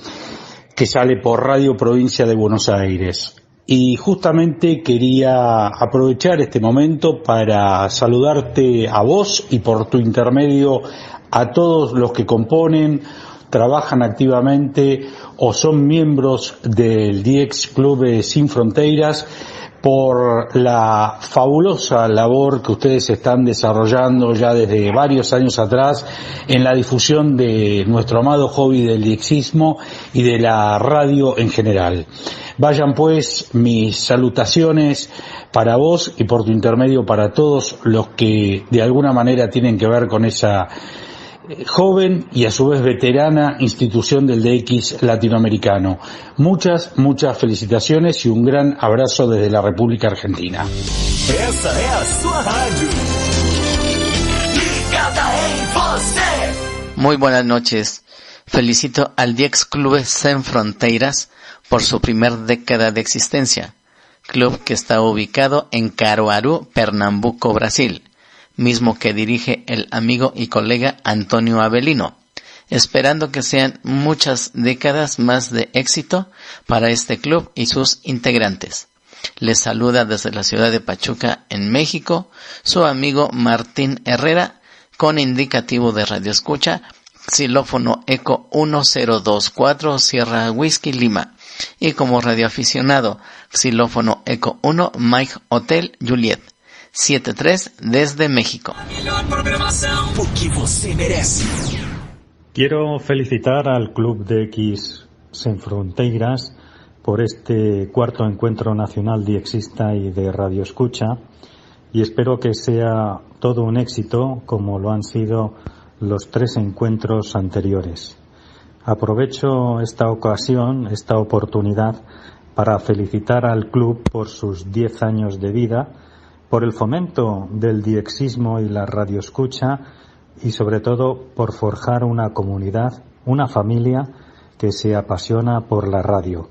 que sale por Radio Provincia de Buenos Aires. Y justamente quería aprovechar este momento para saludarte a vos y por tu intermedio a todos los que componen, trabajan activamente o son miembros del DX Club Sin Fronteras, por la fabulosa labor que ustedes están desarrollando ya desde varios años atrás en la difusión de nuestro amado hobby del diexismo y de la radio en general. Vayan pues mis salutaciones para vos y por tu intermedio para todos los que de alguna manera tienen que ver con esa joven y a su vez veterana institución del DX latinoamericano. Muchas felicitaciones y un gran abrazo desde la República Argentina. Essa é a sua rádio. Ligada em você. Muy buenas noches. Felicito al DX Club Sem Fronteiras por su primer década de existencia. Club que está ubicado en Caruaru, Pernambuco, Brasil, mismo que dirige el amigo y colega Antonio Avelino, esperando que sean muchas décadas más de éxito para este club y sus integrantes. Les saluda desde la ciudad de Pachuca, en México, su amigo Martín Herrera, con indicativo de radioescucha, xilófono Eco 1024 Sierra Whisky Lima, y como radioaficionado, xilófono Eco 1 Mike Hotel Juliet 73 desde México. Quiero felicitar al Club DX Sin Fronteiras por este cuarto encuentro nacional diexista y de radioescucha, y espero que sea todo un éxito como lo han sido los 3 encuentros anteriores. Aprovecho esta ocasión, esta oportunidad, para felicitar al club por sus 10 años de vida, por el fomento del diexismo y la radioescucha y sobre todo por forjar una comunidad, una familia que se apasiona por la radio.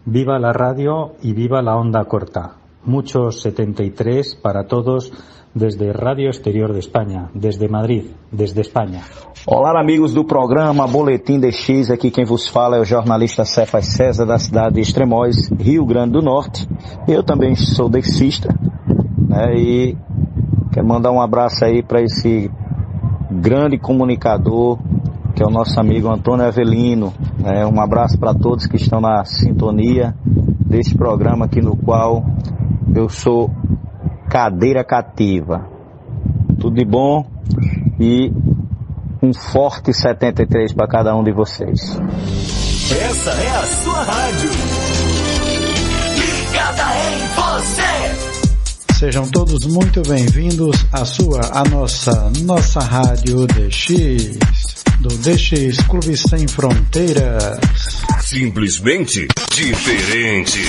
Viva la radio y viva la onda corta. Muchos 73 para todos desde Radio Exterior de España, desde Madrid, desde España. Olá, amigos do programa Boletim DX, aqui quem vos fala é o jornalista Cefas César da cidade de Extremóis, Rio Grande do Norte. Eu também sou dexista, né, e quero mandar um abraço aí para esse grande comunicador que é o nosso amigo Antônio Avelino, né. Um abraço para todos que estão na sintonia desse programa aqui no qual eu sou cadeira cativa. Tudo de bom e um forte 73 para cada um de vocês. Essa é a sua rádio. Ligada em você. Sejam todos muito bem-vindos à nossa rádio DX, do DX Clube Sem Fronteiras. Simplesmente diferente.